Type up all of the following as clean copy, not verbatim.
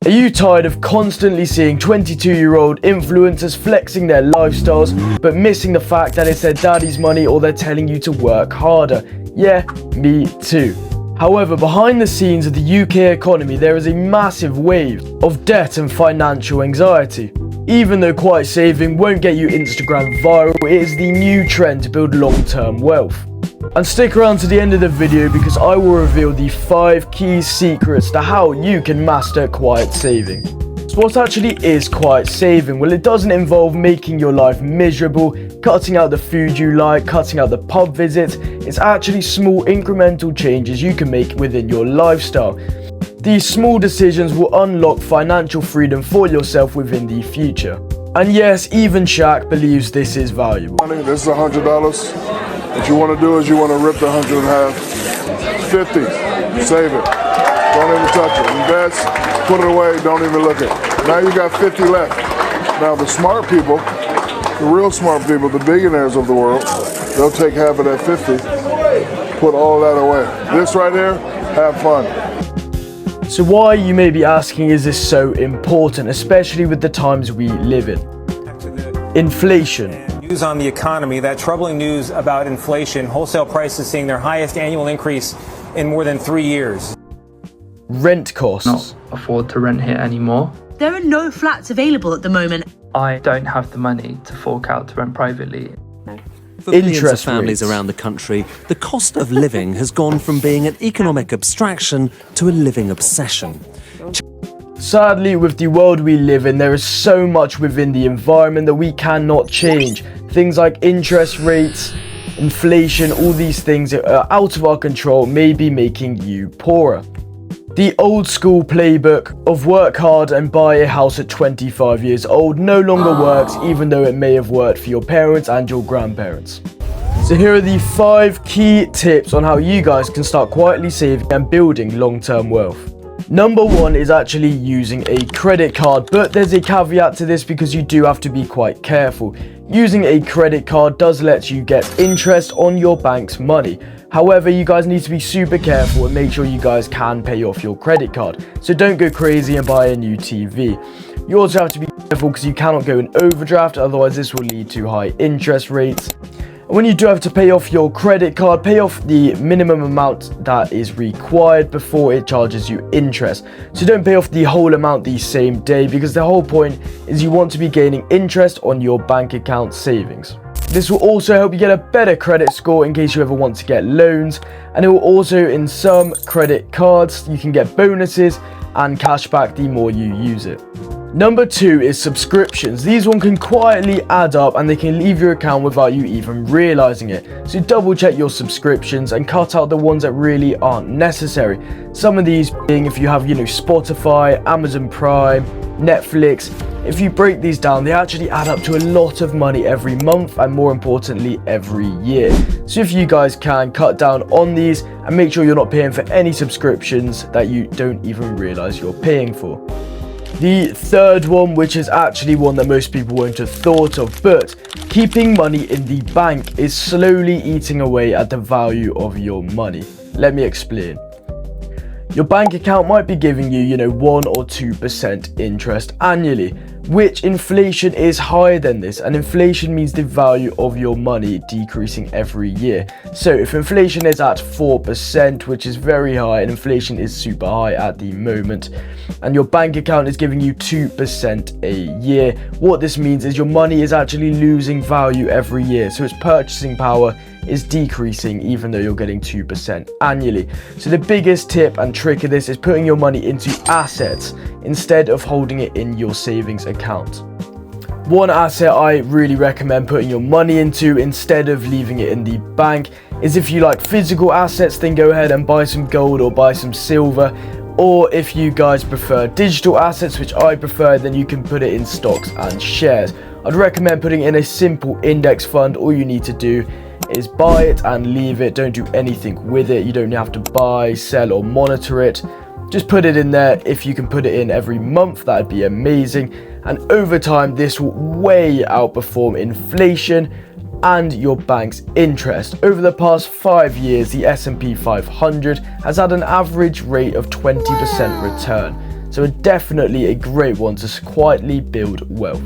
Are you tired of constantly seeing 22-year-old influencers flexing their lifestyles but missing the fact that it's their daddy's money or they're telling you to work harder? Yeah, me too. However, behind the scenes of the UK economy, there is a massive wave of debt and financial anxiety. Even though quiet saving won't get you Instagram viral, it is the new trend to build long-term wealth. And stick around to the end of the video because I will reveal the 5 key secrets to how you can master quiet saving. So what actually is quiet saving? Well, it doesn't involve making your life miserable, cutting out the food you like, cutting out the pub visits. It's actually small incremental changes you can make within your lifestyle. These small decisions will unlock financial freedom for yourself within the future. And yes, even Shaq believes this is valuable. This is $100. What you want to do is you want to rip the 100 in half. 50, save it. Don't even touch it. Invest, put it away, don't even look at it. Now you got 50 left. Now the smart people, the real smart people, the billionaires of the world, they'll take half of that 50, put all that away. This right here, have fun. So why, you may be asking, is this so important, especially with the times we live in? Inflation. News on the economy, that troubling news about inflation, wholesale prices seeing their highest annual increase in more than 3 years. Rent costs. Not afford to rent here anymore. There are no flats available at the moment. I don't have the money to fork out to rent privately. For millions of families around the country, the cost of living has gone from being an economic abstraction to a living obsession. Sadly, with the world we live in, there is so much within the environment that we cannot change. Things like interest rates, inflation, all these things that are out of our control may be making you poorer. The old school playbook of work hard and buy a house at 25 years old no longer works, even though it may have worked for your parents and your grandparents. So here are the 5 key tips on how you guys can start quietly saving and building long-term wealth. Number 1 is actually using a credit card, but there's a caveat to this because you do have to be quite careful. Using a credit card does let you get interest on your bank's money. However, you guys need to be super careful and make sure you guys can pay off your credit card. So don't go crazy and buy a new TV. You also have to be careful because you cannot go in overdraft, otherwise this will lead to high interest rates. When you do have to pay off your credit card, pay off the minimum amount that is required before it charges you interest. So don't pay off the whole amount the same day, because the whole point is you want to be gaining interest on your bank account savings. This will also help you get a better credit score in case you ever want to get loans, and it will also, in some credit cards, you can get bonuses and cash back the more you use it. Number 2 is subscriptions. These ones can quietly add up and they can leave your account without you even realizing it. So double check your subscriptions and cut out the ones that really aren't necessary. Some of these being if you have, Spotify, Amazon Prime, Netflix. If you break these down, they actually add up to a lot of money every month and more importantly every year. So if you guys can cut down on these and make sure you're not paying for any subscriptions that you don't even realize you're paying for. The third one, which is actually one that most people won't have thought of, but keeping money in the bank is slowly eating away at the value of your money. Let me explain. Your bank account might be giving you, 1 or 2% interest annually, which inflation is higher than this, and inflation means the value of your money decreasing every year. So if inflation is at 4%, which is very high, and inflation is super high at the moment, and your bank account is giving you 2% a year, what this means is your money is actually losing value every year, so its purchasing power is decreasing even though you're getting 2% annually. So the biggest tip and trick of this is putting your money into assets instead of holding it in your savings account. One asset I really recommend putting your money into instead of leaving it in the bank is, if you like physical assets, then go ahead and buy some gold or buy some silver. Or if you guys prefer digital assets, which I prefer, then you can put it in stocks and shares. I'd recommend putting in a simple index fund. All you need to do is buy it and leave it. Don't do anything with it. You don't have to buy, sell or monitor it. Just put it in there. If you can put it in every month, that'd be amazing. And over time, this will way outperform inflation and your bank's interest. Over the past 5 years, the S&P 500 has had an average rate of 20% return. So definitely a great one to quietly build wealth.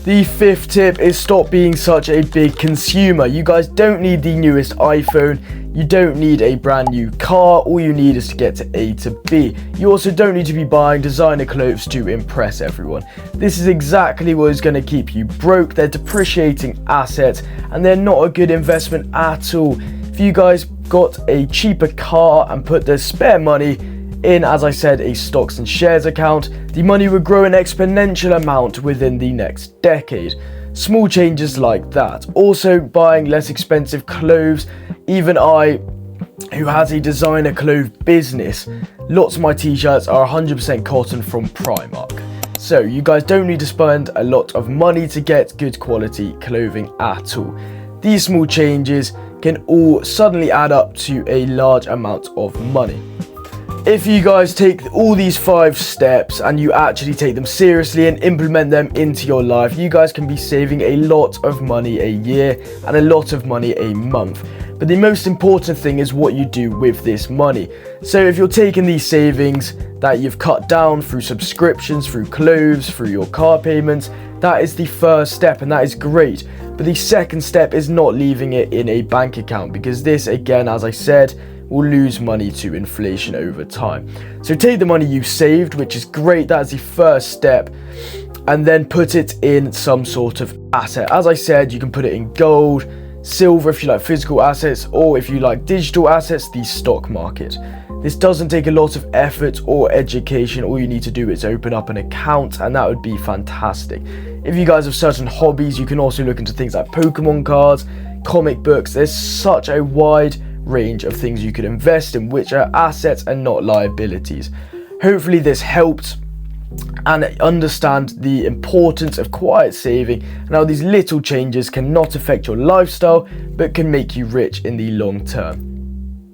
The fifth tip is stop being such a big consumer. You guys don't need the newest iPhone. You don't need a brand new car. All you need is to get to A to B. You also don't need to be buying designer clothes to impress everyone. This is exactly what is going to keep you broke. They're depreciating assets and they're not a good investment at all. If you guys got a cheaper car and put the spare money in, as I said, a stocks and shares account, the money would grow an exponential amount within the next decade. Small changes like that. Also, buying less expensive clothes. Even I, who has a designer clothes business, lots of my t-shirts are 100% cotton from Primark. So you guys don't need to spend a lot of money to get good quality clothing at all. These small changes can all suddenly add up to a large amount of money. If you guys take all these 5 steps and you actually take them seriously and implement them into your life, you guys can be saving a lot of money a year and a lot of money a month. But the most important thing is what you do with this money. So if you're taking these savings that you've cut down through subscriptions, through clothes, through your car payments, that is the first step and that is great. But the second step is not leaving it in a bank account, because this, again, as I said, will lose money to inflation over time. So take the money you saved, which is great, that's the first step, and then put it in some sort of asset. As I said, you can put it in gold, silver if you like physical assets, or if you like digital assets, the stock market. This doesn't take a lot of effort or education. All you need to do is open up an account and that would be fantastic. If you guys have certain hobbies, you can also look into things like Pokemon cards, comic books. There's such a wide range of things you could invest in, which are assets and not liabilities. Hopefully this helped and understand the importance of quiet saving and how these little changes can not affect your lifestyle but can make you rich in the long term.